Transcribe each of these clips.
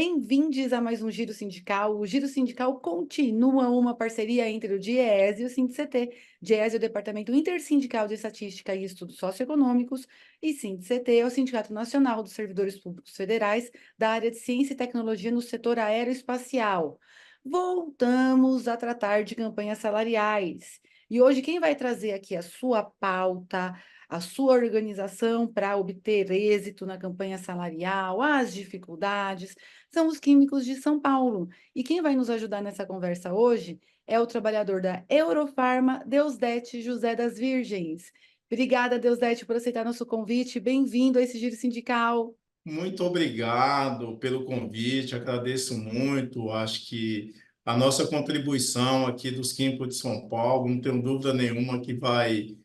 Bem-vindos a mais um Giro Sindical. O Giro Sindical continua uma parceria entre o DIEESE e o SINDIC-CT. DIEESE é o Departamento Intersindical de Estatística e Estudos Socioeconômicos e SINDIC-CT é o Sindicato Nacional dos Servidores Públicos Federais da área de Ciência e Tecnologia no setor aeroespacial. Voltamos a tratar de campanhas salariais. E hoje quem vai trazer aqui a sua pauta, a sua organização para obter êxito na campanha salarial, as dificuldades, são os químicos de São Paulo. E quem vai nos ajudar nessa conversa hoje é o trabalhador da Eurofarma, Deusdete José das Virgens. Obrigada, Deusdete, por aceitar nosso convite. Bem-vindo a esse Giro Sindical. Muito obrigado pelo convite, agradeço muito. Acho que a nossa contribuição aqui dos Químicos de São Paulo, não tenho dúvida nenhuma que vai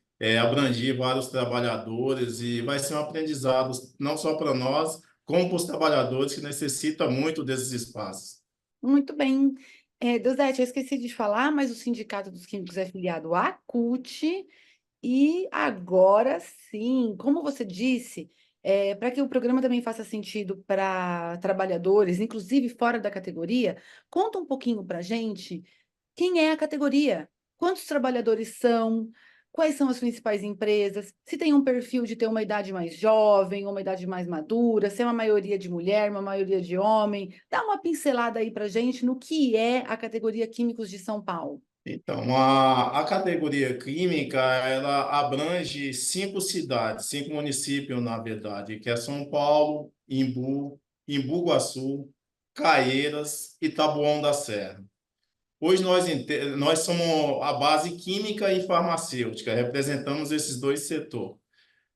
abranger vários trabalhadores e vai ser um aprendizado não só para nós, como para os trabalhadores que necessitam muito desses espaços. Muito bem. Deusdete, eu esqueci de falar, mas o Sindicato dos Químicos é filiado à CUT. E agora sim, como você disse, para que o programa também faça sentido para trabalhadores, inclusive fora da categoria, conta um pouquinho para a gente quem é a categoria, quantos trabalhadores são, quais são as principais empresas, se tem um perfil de ter uma idade mais jovem, uma idade mais madura, se é uma maioria de mulher, uma maioria de homem. Dá uma pincelada aí para a gente no que é a categoria Químicos de São Paulo. Então, a categoria química, ela abrange 5 cidades, 5 municípios, na verdade, que é São Paulo, Imbu, Imbu-Guaçu, Caieiras e Taboão da Serra. Hoje nós somos a base química e farmacêutica, representamos esses dois setores.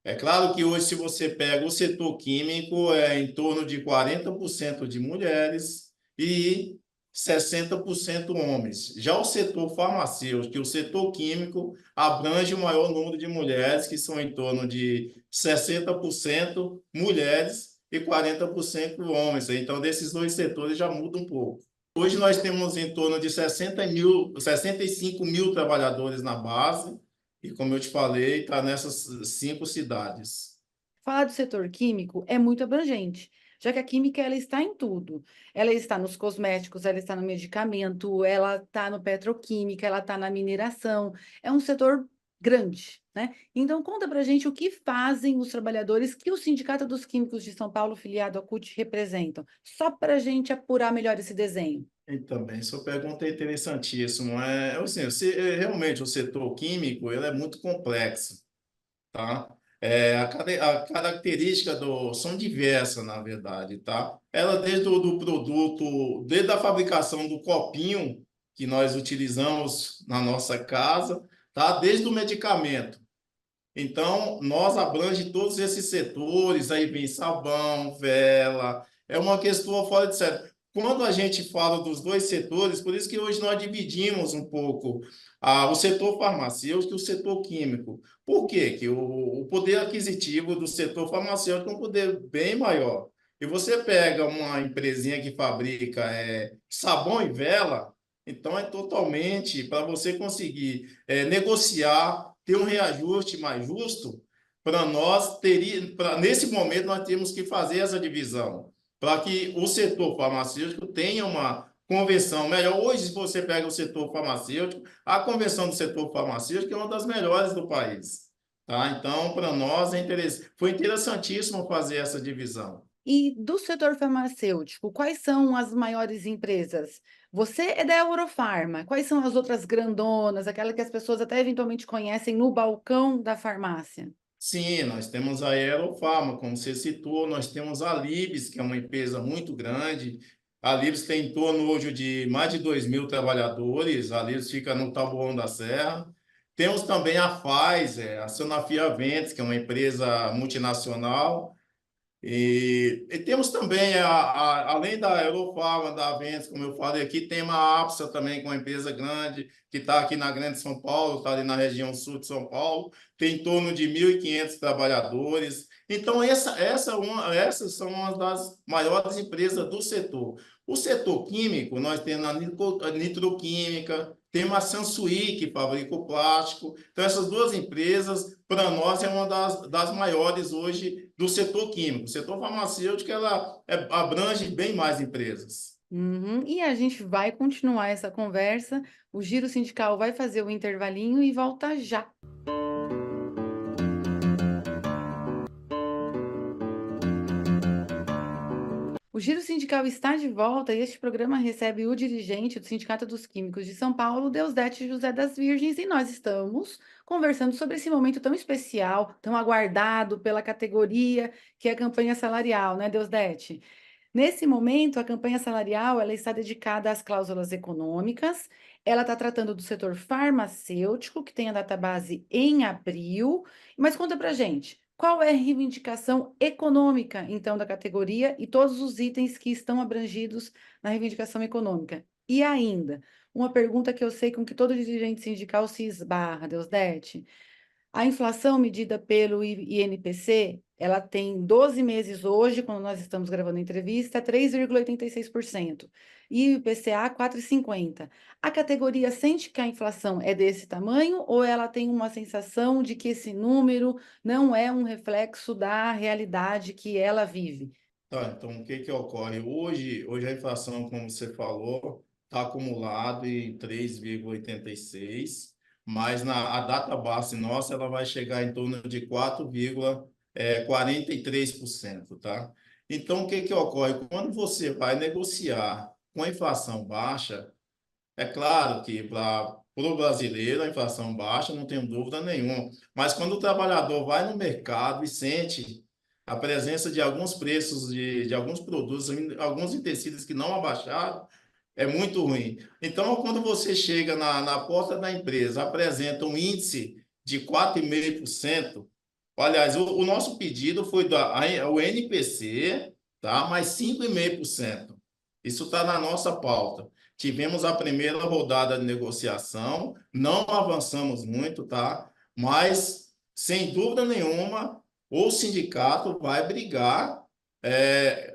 É claro que hoje, se você pega o setor químico, é em torno de 40% de mulheres e 60% homens. Já o setor farmacêutico e o setor químico abrange o maior número de mulheres, que são em torno de 60% mulheres e 40% homens. Então, desses dois setores já muda um pouco. Hoje nós temos em torno de 65 mil trabalhadores na base, e como eu te falei, está nessas 5 cidades. Falar do setor químico é muito abrangente, já que a química ela está em tudo. Ela está nos cosméticos, ela está no medicamento, ela está no petroquímica, ela está na mineração. É um setor grande, né? Então conta pra gente o que fazem os trabalhadores que o Sindicato dos Químicos de São Paulo, filiado à CUT, representam. Só para a gente apurar melhor esse desenho. E também, sua pergunta é interessantíssima. Assim, realmente, o setor químico ele é muito complexo, tá? A característica são diversas, na verdade, tá? Ela desde o do produto, desde a fabricação do copinho que nós utilizamos na nossa casa, tá? Desde o medicamento. Então, nós abrange todos esses setores, aí vem sabão, vela, é uma questão fora de série. Quando a gente fala dos dois setores, por isso que hoje nós dividimos um pouco o setor farmacêutico e o setor químico. Por quê? Que o poder aquisitivo do setor farmacêutico é um poder bem maior. E você pega uma empresinha que fabrica sabão e vela, então é totalmente para você conseguir negociar ter um reajuste mais justo, para nós nesse momento nós temos que fazer essa divisão, para que o setor farmacêutico tenha uma convenção melhor. Hoje, se você pega o setor farmacêutico, a convenção do setor farmacêutico é uma das melhores do país. Tá? Então, para nós, foi interessantíssimo fazer essa divisão. E do setor farmacêutico, quais são as maiores empresas? Você é da Eurofarma. Quais são as outras grandonas, aquela que as pessoas até eventualmente conhecem no balcão da farmácia? Sim, nós temos a Aerofarma, como você citou, nós temos a Libes, que é uma empresa muito grande. A Libes tem em torno hoje de mais de 2.000 trabalhadores, a Libes fica no Taboão da Serra. Temos também a Pfizer, a Sanofi Aventis, que é uma empresa multinacional, e temos também, além da Eurofarma, da Aventos, como eu falei aqui, tem uma APSA também, que é uma empresa grande, que está aqui na Grande São Paulo, está ali na região sul de São Paulo, tem em torno de 1.500 trabalhadores. Então, essas são uma das maiores empresas do setor. O setor químico, nós temos a nitroquímica, tem uma Sansui, que fabrica o plástico. Então, essas duas empresas, para nós, é uma das maiores hoje do setor químico. O setor farmacêutico, ela abrange bem mais empresas. Uhum. E a gente vai continuar essa conversa. O Giro Sindical vai fazer o intervalinho e volta já. O Giro Sindical está de volta e este programa recebe o dirigente do Sindicato dos Químicos de São Paulo, Deusdete José das Virgens, e nós estamos conversando sobre esse momento tão especial, tão aguardado pela categoria, que é a campanha salarial, né, Deusdete? Nesse momento, a campanha salarial ela está dedicada às cláusulas econômicas, ela está tratando do setor farmacêutico, que tem a database em abril, mas conta pra gente. Qual é a reivindicação econômica, então, da categoria e todos os itens que estão abrangidos na reivindicação econômica? E ainda, uma pergunta que eu sei com que todo dirigente sindical se esbarra, Deusdete. A inflação medida pelo INPC, ela tem 12 meses hoje, quando nós estamos gravando a entrevista, 3,86%. E o IPCA, 4,50%. A categoria sente que a inflação é desse tamanho ou ela tem uma sensação de que esse número não é um reflexo da realidade que ela vive? Tá, então, o que que ocorre? Hoje a inflação, como você falou, está acumulado em 3,86, mas a data base nossa ela vai chegar em torno de 4,43%, tá? Então, o que que ocorre? Quando você vai negociar com a inflação baixa, é claro que para o brasileiro a inflação baixa, não tenho dúvida nenhuma. Mas quando o trabalhador vai no mercado e sente a presença de alguns preços de alguns produtos, alguns tecidos que não abaixaram, é muito ruim. Então, quando você chega na porta da empresa, apresenta um índice de 4,5%, aliás, o nosso pedido foi o NPC, tá? Mais 5,5%. Isso está na nossa pauta. Tivemos a primeira rodada de negociação, não avançamos muito, tá? Mas, sem dúvida nenhuma, o sindicato vai brigar,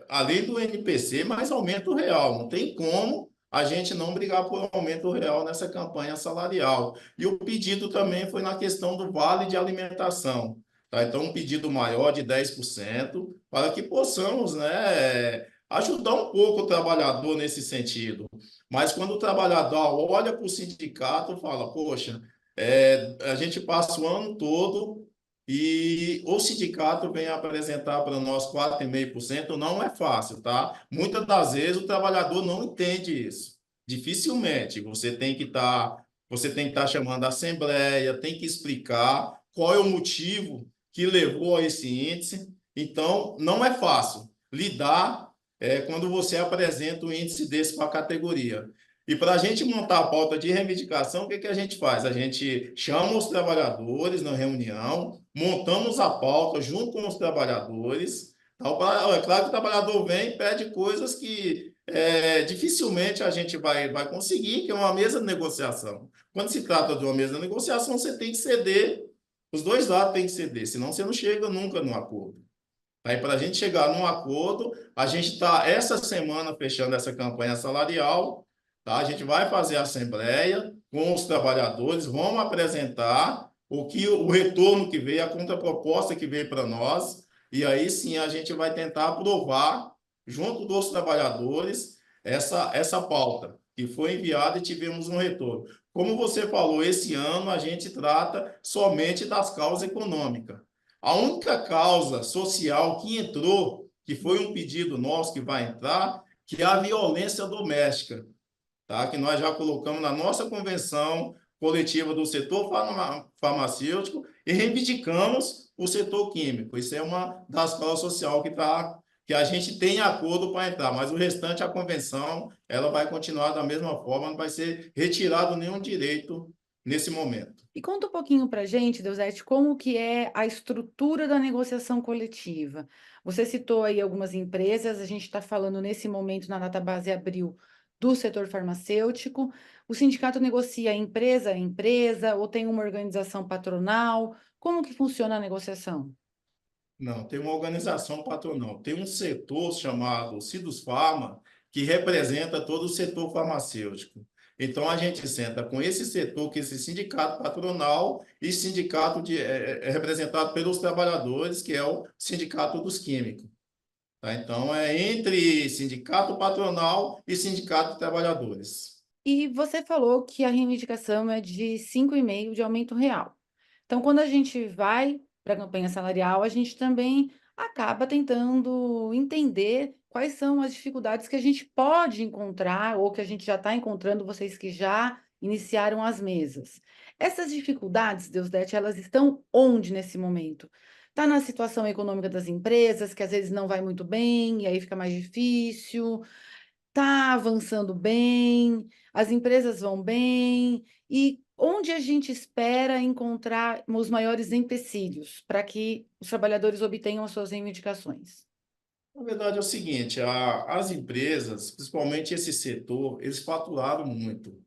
além do NPC, mais aumento real. Não tem como a gente não brigar por aumento real nessa campanha salarial. E o pedido também foi na questão do vale de alimentação. Tá? Então, um pedido maior de 10% para que possamos, né, ajudar um pouco o trabalhador nesse sentido. Mas quando o trabalhador olha para o sindicato, fala, poxa, a gente passa o ano todo e o sindicato vem apresentar para nós 4,5%, não é fácil, tá? Muitas das vezes o trabalhador não entende isso. Dificilmente. Você tem que estar chamando a assembleia, tem que explicar qual é o motivo que levou a esse índice. Então, não é fácil lidar quando você apresenta um índice desse para a categoria. E para a gente montar a pauta de reivindicação, o que que a gente faz? A gente chama os trabalhadores na reunião, montamos a pauta junto com os trabalhadores. É claro que o trabalhador vem e pede coisas que dificilmente a gente vai conseguir, que é uma mesa de negociação. Quando se trata de uma mesa de negociação, você tem que ceder, os dois lados têm que ceder, senão você não chega nunca no acordo. Aí, para a gente chegar num acordo, a gente está essa semana fechando essa campanha salarial, tá? A gente vai fazer a assembleia com os trabalhadores, vamos apresentar o retorno que veio, a contraproposta que veio para nós, e aí sim a gente vai tentar aprovar, junto dos trabalhadores, essa pauta que foi enviada e tivemos um retorno. Como você falou, esse ano a gente trata somente das causas econômicas. A única causa social que entrou, que foi um pedido nosso que vai entrar, que é a violência doméstica, tá? Que nós já colocamos na nossa convenção coletiva do setor farmacêutico e reivindicamos o setor químico. Isso é uma das causas sociais que a gente tem acordo para entrar, mas o restante, a convenção, ela vai continuar da mesma forma, não vai ser retirado nenhum direito nesse momento. E conta um pouquinho para a gente, Deusete, como que é a estrutura da negociação coletiva. Você citou aí algumas empresas, a gente está falando nesse momento na database abril do setor farmacêutico. O sindicato negocia empresa a empresa ou tem uma organização patronal? Como que funciona a negociação? Não, tem uma organização patronal. Tem um setor chamado Cidus Farma, que representa todo o setor farmacêutico. Então, a gente senta com esse setor, que esse sindicato patronal e sindicato representado pelos trabalhadores, que é o Sindicato dos Químicos. Tá? Então, é entre sindicato patronal e sindicato de trabalhadores. E você falou que a reivindicação é de 5,5% de aumento real. Então, quando a gente vai para a campanha salarial, a gente também acaba tentando entender quais são as dificuldades que a gente pode encontrar ou que a gente já está encontrando, vocês que já iniciaram as mesas. Essas dificuldades, Deusdete, elas estão onde nesse momento? Está na situação econômica das empresas, que às vezes não vai muito bem, e aí fica mais difícil. Está avançando bem, as empresas vão bem, e onde a gente espera encontrar os maiores empecilhos para que os trabalhadores obtenham as suas reivindicações? Na verdade, é o seguinte, as empresas, principalmente esse setor, eles faturaram muito.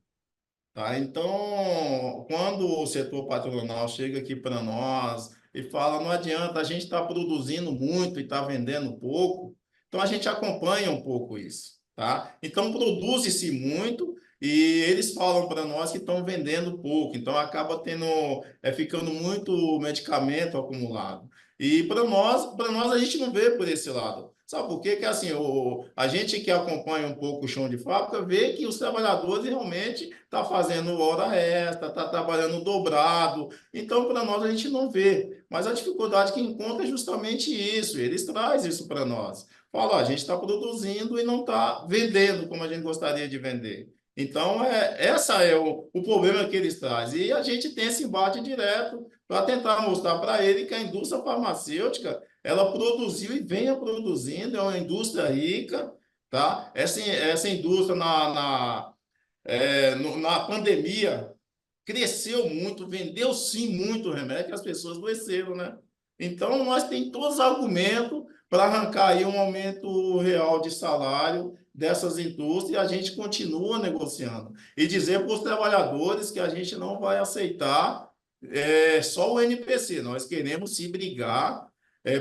Tá? Então, quando o setor patronal chega aqui para nós e fala, não adianta, a gente está produzindo muito e está vendendo pouco, então a gente acompanha um pouco isso, tá? Então, produz-se muito e eles falam para nós que estão vendendo pouco, então acaba tendo, ficando muito medicamento acumulado. E para nós a gente não vê por esse lado. Sabe por quê? Que assim, a gente que acompanha um pouco o chão de fábrica vê que os trabalhadores realmente estão fazendo hora extra, está trabalhando dobrado. Então, para nós, a gente não vê. Mas a dificuldade que encontra é justamente isso. Eles trazem isso para nós. Fala, ó, a gente está produzindo e não está vendendo como a gente gostaria de vender. Então, essa é o problema que eles trazem. E a gente tem esse embate direto para tentar mostrar para ele que a indústria farmacêutica ela produziu e venha produzindo, é uma indústria rica, tá? Essa indústria na pandemia cresceu muito, vendeu sim muito remédio, que as pessoas adoeceram, né? Então, nós temos todos os argumentos para arrancar aí um aumento real de salário dessas indústrias e a gente continua negociando. E dizer para os trabalhadores que a gente não vai aceitar só o NPC, nós queremos se brigar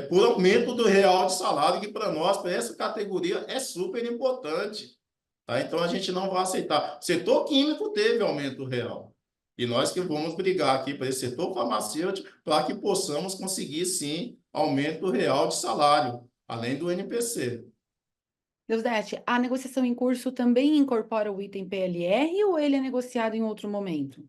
por aumento do real de salário, que para nós, para essa categoria, é super importante. Tá? Então, a gente não vai aceitar. O setor químico teve aumento real. E nós que vamos brigar aqui para esse setor farmacêutico para que possamos conseguir, sim, aumento real de salário, além do NPC. Deusdete, a negociação em curso também incorpora o item PLR ou ele é negociado em outro momento?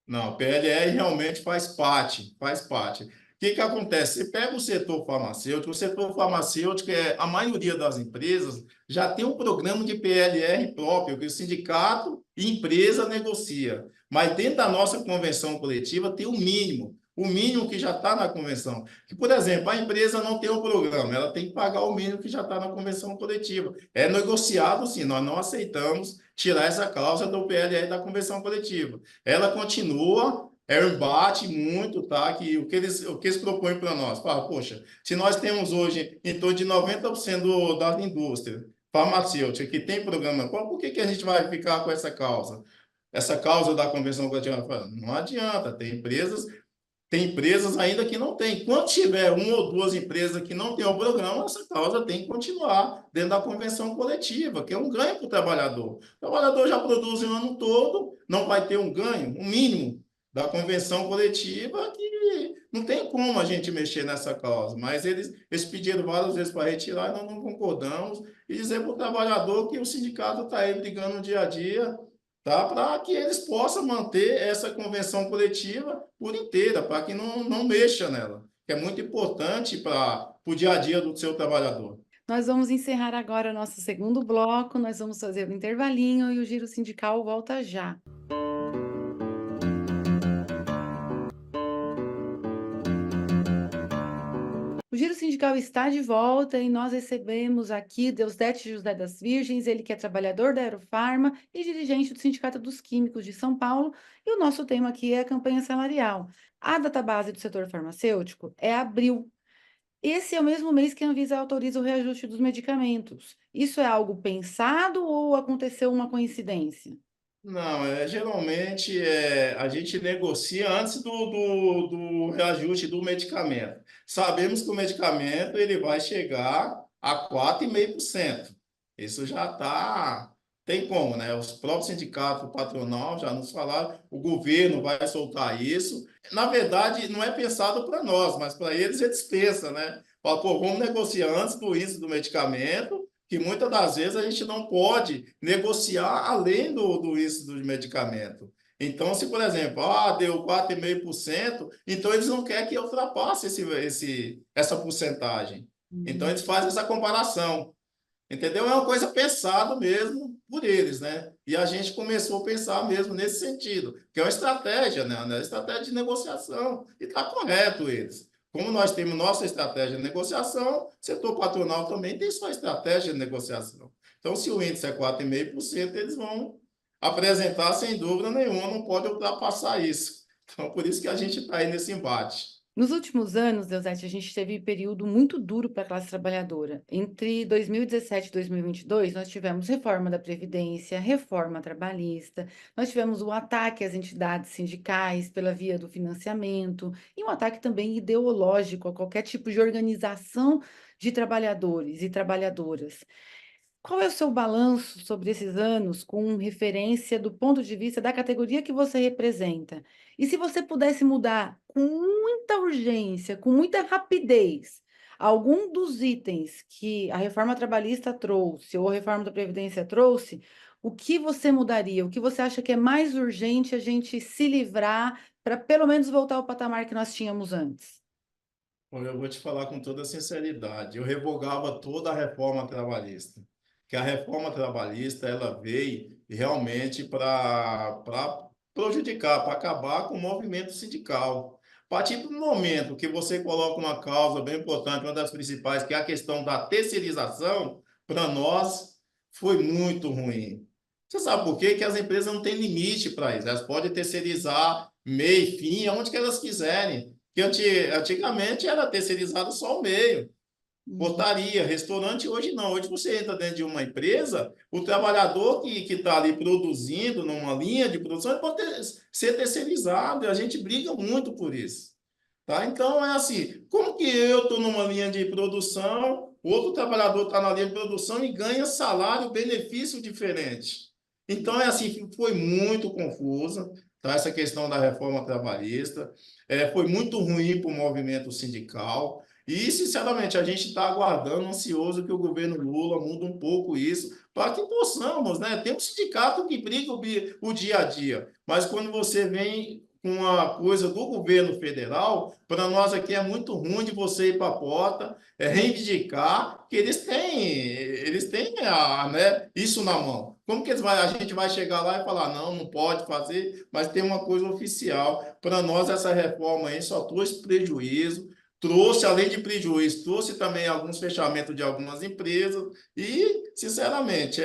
Não, PLR realmente faz parte, faz parte. O que que acontece? Você pega o setor farmacêutico é a maioria das empresas já tem um programa de PLR próprio que o sindicato e empresa negocia. Mas dentro da nossa convenção coletiva tem o mínimo que já está na convenção. Que, por exemplo, a empresa não tem um programa, ela tem que pagar o mínimo que já está na convenção coletiva. É negociado, sim, nós não aceitamos tirar essa cláusula do PLR da convenção coletiva. Ela continua, é um embate muito, tá? Que o que eles propõem para nós? Fala, poxa, se nós temos hoje em torno de 90% da indústria farmacêutica que tem programa, por que a gente vai ficar com essa causa? Essa causa da convenção coletiva? Fala, não adianta, tem empresas ainda que não tem. Quando tiver uma ou duas empresas que não têm o programa, essa causa tem que continuar dentro da convenção coletiva, que é um ganho para o trabalhador. O trabalhador já produz o ano todo, não vai ter um ganho, um mínimo da convenção coletiva, que não tem como a gente mexer nessa causa. Mas eles pediram várias vezes para retirar e nós não concordamos, e dizer para o trabalhador que o sindicato está aí brigando no dia a dia, tá? Para que eles possam manter essa convenção coletiva por inteira, para que não mexa nela, que é muito importante para o dia a dia do seu trabalhador. Nós vamos encerrar agora nosso segundo bloco, nós vamos fazer um intervalinho e o Giro Sindical volta já. O Giro Sindical está de volta e nós recebemos aqui Deusdete José das Virgens, ele que é trabalhador da Aerofarma e dirigente do Sindicato dos Químicos de São Paulo, e o nosso tema aqui é a campanha salarial. A database do setor farmacêutico é abril. Esse é o mesmo mês que a Anvisa autoriza o reajuste dos medicamentos. Isso é algo pensado ou aconteceu uma coincidência? Não, geralmente a gente negocia antes do reajuste do medicamento. Sabemos que o medicamento ele vai chegar a 4,5%. Isso já está tem como, né? Os próprios sindicatos, o patronal já nos falaram, o governo vai soltar isso. Na verdade, não é pensado para nós, mas para eles pensam, né? Fala, pô, vamos negociar antes do índice do medicamento, que muitas das vezes a gente não pode negociar além do índice do medicamento. Então, se, por exemplo, deu 4,5%, então eles não querem que eu ultrapasse essa porcentagem. Então, Hum. eles fazem essa comparação. Entendeu? É uma coisa pensada mesmo por eles, né? E a gente começou a pensar mesmo nesse sentido, que é uma estratégia, né? Uma estratégia de negociação. E está correto eles. Como nós temos nossa estratégia de negociação, o setor patronal também tem sua estratégia de negociação. Então, se o índice é 4,5%, eles vão apresentar sem dúvida nenhuma, não pode ultrapassar isso. Então, por isso que a gente está aí nesse embate. Nos últimos anos, Deusete, a gente teve um período muito duro para a classe trabalhadora. Entre 2017 e 2022, nós tivemos reforma da Previdência, reforma trabalhista, nós tivemos o ataque às entidades sindicais pela via do financiamento e um ataque também ideológico a qualquer tipo de organização de trabalhadores e trabalhadoras. Qual é o seu balanço sobre esses anos com referência do ponto de vista da categoria que você representa? E se você pudesse mudar com muita urgência, com muita rapidez, algum dos itens que a reforma trabalhista trouxe ou a reforma da Previdência trouxe, o que você mudaria? O que você acha que é mais urgente a gente se livrar para pelo menos voltar ao patamar que nós tínhamos antes? Olha, eu vou te falar com toda sinceridade. Eu revogava toda a reforma trabalhista. Que a reforma trabalhista ela veio realmente para prejudicar, para acabar com o movimento sindical. A partir do momento que você coloca uma causa bem importante, uma das principais, que é a questão da terceirização, para nós foi muito ruim. Você sabe por quê? Que as empresas não têm limite para isso. Elas podem terceirizar meio, fim, aonde que elas quiserem. Que antigamente era terceirizado só o meio. Hum. Portaria, restaurante, hoje não. Hoje você entra dentro de uma empresa, o trabalhador que está ali produzindo numa linha de produção, ele pode ser terceirizado, e a gente briga muito por isso. Tá? Então, é assim, como que eu estou numa linha de produção, outro trabalhador está na linha de produção e ganha salário, benefício diferente? Então, é assim, foi muito confusa, tá? Essa questão da reforma trabalhista, foi muito ruim para o movimento sindical, e, sinceramente, a gente está aguardando, ansioso, que o governo Lula mude um pouco isso, para que possamos, né? Tem um sindicato que briga o dia a dia, mas quando você vem com uma coisa do governo federal, para nós aqui é muito ruim de você ir para a porta, reivindicar que eles têm né, isso na mão. Como que a gente vai chegar lá e falar, não, não pode fazer, mas tem uma coisa oficial. Para nós, essa reforma aí só trouxe prejuízo, trouxe, além de prejuízo, trouxe também alguns fechamentos de algumas empresas, e, sinceramente,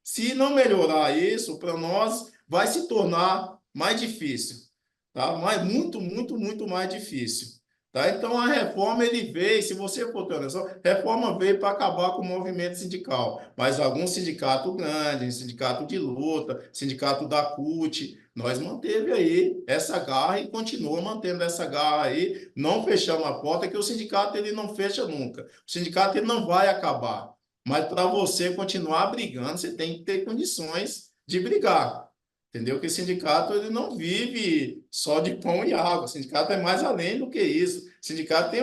se não melhorar isso, para nós vai se tornar mais difícil, tá? Mas muito, muito, muito mais difícil, tá? Então a reforma ele veio, se você for ter noção, reforma veio para acabar com o movimento sindical, mas algum sindicato grande, sindicato de luta, sindicato da CUT, nós manteve aí essa garra e continua mantendo essa garra aí, não fechamos a porta, que o sindicato ele não fecha nunca. O sindicato ele não vai acabar. Mas para você continuar brigando, você tem que ter condições de brigar. Entendeu? Que o sindicato ele não vive só de pão e água. O sindicato é mais além do que isso. O sindicato tem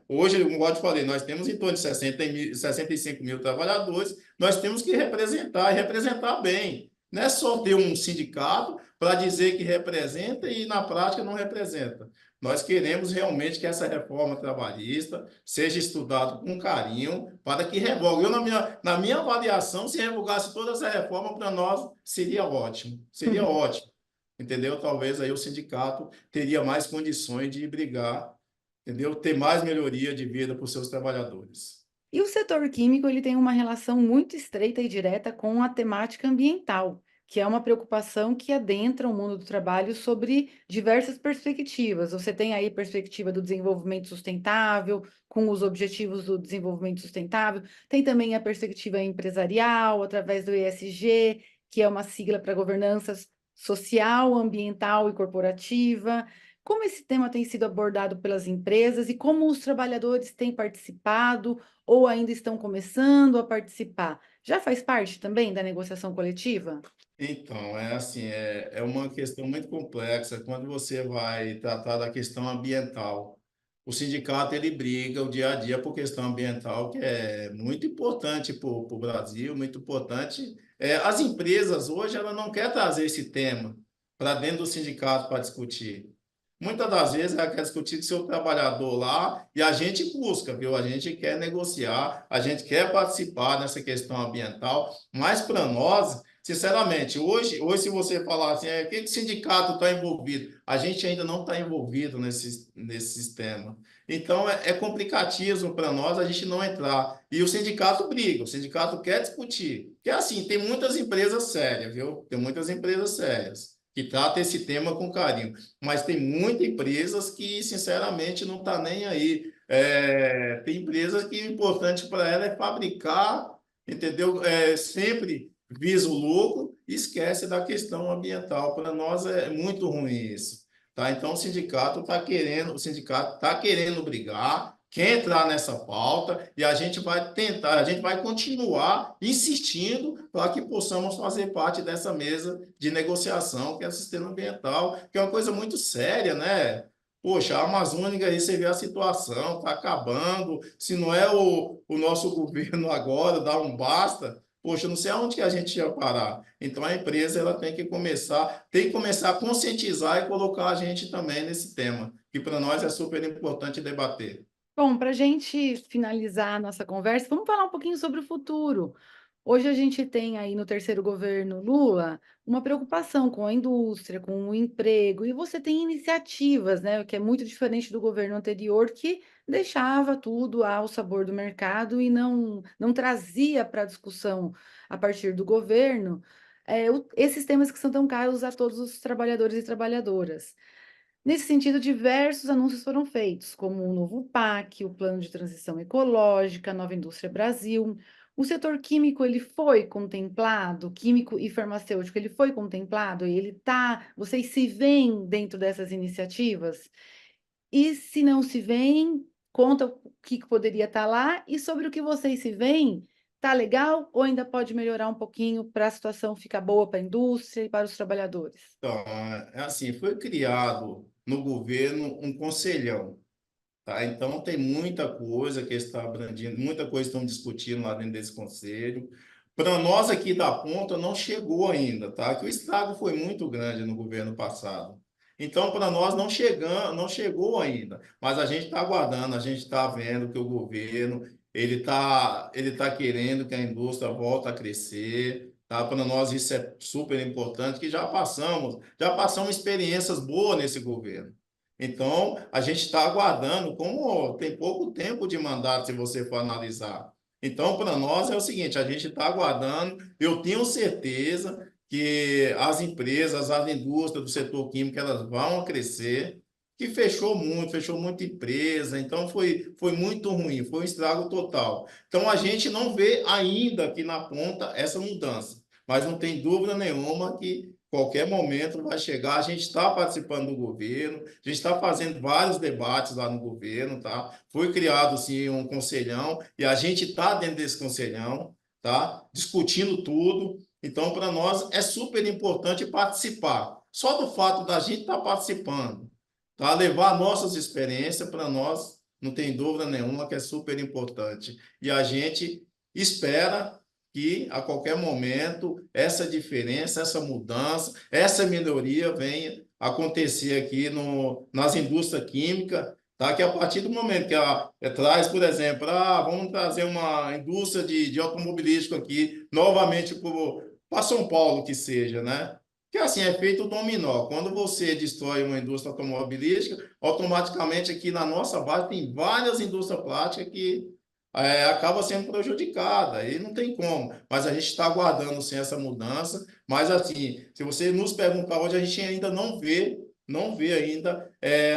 hoje, como eu te falei, nós temos em torno de 65 mil trabalhadores, nós temos que representar e representar bem. Não é só ter um sindicato para dizer que representa e na prática não representa. Nós queremos realmente que essa reforma trabalhista seja estudada com carinho para que revogue. Eu, na minha avaliação, se revogasse toda essa reforma, para nós seria ótimo. Seria ótimo. Entendeu? Talvez aí o sindicato teria mais condições de brigar, entendeu? Ter mais melhoria de vida para os seus trabalhadores. E o setor químico ele tem uma relação muito estreita e direta com a temática ambiental, que é uma preocupação que adentra o mundo do trabalho sobre diversas perspectivas. Você tem aí perspectiva do desenvolvimento sustentável, com os objetivos do desenvolvimento sustentável, tem também a perspectiva empresarial, através do ESG, que é uma sigla para governança social, ambiental e corporativa. Como esse tema tem sido abordado pelas empresas e como os trabalhadores têm participado ou ainda estão começando a participar? Já faz parte também da negociação coletiva? Então, é assim, é uma questão muito complexa quando você vai tratar da questão ambiental. O sindicato, ele briga o dia a dia por questão ambiental, que é muito importante para o Brasil, muito importante. As empresas, hoje, ela não quer trazer esse tema para dentro do sindicato para discutir. Muitas das vezes ela quer discutir com o seu trabalhador lá e a gente busca, viu? A gente quer negociar, a gente quer participar nessa questão ambiental, mas para nós, sinceramente, hoje se você falar assim, que sindicato está envolvido? A gente ainda não está envolvido nesse sistema. Então, é complicadíssimo para nós a gente não entrar. E o sindicato briga, o sindicato quer discutir. Porque, assim, tem muitas empresas sérias, viu? Tem muitas empresas sérias que tratam esse tema com carinho. Mas tem muitas empresas que, sinceramente, não está nem aí. Tem empresas que o importante para ela é fabricar, entendeu? Sempre visa o lucro e esquece da questão ambiental. Para nós é muito ruim isso, tá? Então o sindicato está querendo brigar, quer entrar nessa pauta e a gente vai tentar, a gente vai continuar insistindo para que possamos fazer parte dessa mesa de negociação, que é o sistema ambiental, que é uma coisa muito séria, né? Poxa, a Amazônica, aí você vê a situação, está acabando. Se não é o nosso governo agora, dá um basta. Poxa, não sei aonde que a gente ia parar. Então a empresa ela tem que começar a conscientizar e colocar a gente também nesse tema, que para nós é super importante debater. Bom, para a gente finalizar a nossa conversa, vamos falar um pouquinho sobre o futuro. Hoje a gente tem aí no terceiro governo Lula uma preocupação com a indústria, com o emprego, e você tem iniciativas, né, que é muito diferente do governo anterior, que deixava tudo ao sabor do mercado e não trazia para a discussão a partir do governo esses temas que são tão caros a todos os trabalhadores e trabalhadoras. Nesse sentido, diversos anúncios foram feitos, como o novo PAC, o Plano de Transição Ecológica, a Nova Indústria Brasil. O setor químico ele foi contemplado, químico e farmacêutico, ele foi contemplado, e ele tá, vocês se veem dentro dessas iniciativas? E se não se veem, conta o que poderia estar lá e sobre o que vocês se veem, tá legal ou ainda pode melhorar um pouquinho para a situação ficar boa para a indústria e para os trabalhadores? Então, é assim, foi criado no governo um conselhão, tá? Então, tem muita coisa que está abrangindo, muita coisa estão discutindo lá dentro desse conselho. Para nós aqui da ponta, não chegou ainda, tá? Que o estrago foi muito grande no governo passado. Então, para nós não chegou ainda, mas a gente está aguardando, a gente está vendo que o governo ele tá querendo que a indústria volte a crescer, tá? Para nós isso é super importante, que já passamos experiências boas nesse governo. Então, a gente está aguardando, como tem pouco tempo de mandato, se você for analisar. Então, para nós é o seguinte: a gente está aguardando. Eu tenho certeza que as empresas, as indústrias do setor químico, elas vão crescer, que fechou muita empresa, então foi muito ruim, foi um estrago total. Então, a gente não vê ainda aqui na ponta essa mudança, mas não tem dúvida nenhuma que qualquer momento vai chegar. A gente está participando do governo, a gente está fazendo vários debates lá no governo, tá? Foi criado, sim, um conselhão e a gente está dentro desse conselhão, tá? Discutindo tudo. Então, para nós é super importante participar. Só do fato da gente estar participando, tá? Levar nossas experiências para nós, não tem dúvida nenhuma que é super importante. E a gente espera que a qualquer momento essa diferença, essa mudança, essa melhoria venha acontecer aqui nas indústrias químicas, tá? Que a partir do momento que traz, por exemplo, vamos trazer uma indústria de automobilístico aqui novamente para São Paulo, que seja, né? Que assim é feito o dominó. Quando você destrói uma indústria automobilística, automaticamente aqui na nossa base tem várias indústrias plásticas que acaba sendo prejudicada, e não tem como. Mas a gente está aguardando sim essa mudança. Mas assim, se você nos perguntar hoje, a gente ainda não vê ainda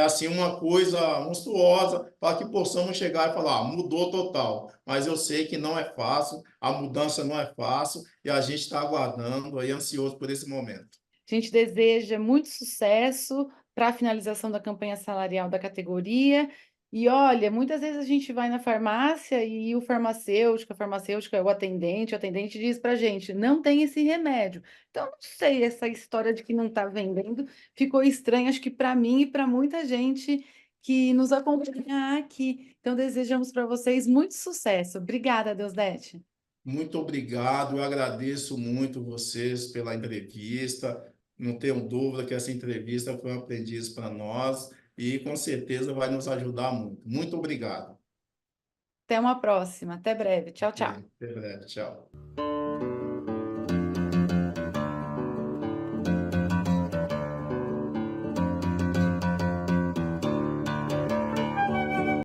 assim uma coisa monstruosa para que possamos chegar e falar, mudou total. Mas eu sei que não é fácil, a mudança não é fácil e a gente está aguardando aí ansioso por esse momento. A gente deseja muito sucesso para a finalização da campanha salarial da categoria. E olha, muitas vezes a gente vai na farmácia e o farmacêutico, a farmacêutica, o atendente diz para a gente, não tem esse remédio. Então, não sei, essa história de que não está vendendo ficou estranha, acho que para mim e para muita gente que nos acompanha aqui. Então, desejamos para vocês muito sucesso. Obrigada, Deusdete. Muito obrigado, eu agradeço muito vocês pela entrevista. Não tenho dúvida que essa entrevista foi um aprendiz para nós e com certeza vai nos ajudar muito. Muito obrigado. Até uma próxima. Até breve. Tchau, Ok, tchau. até breve, tchau.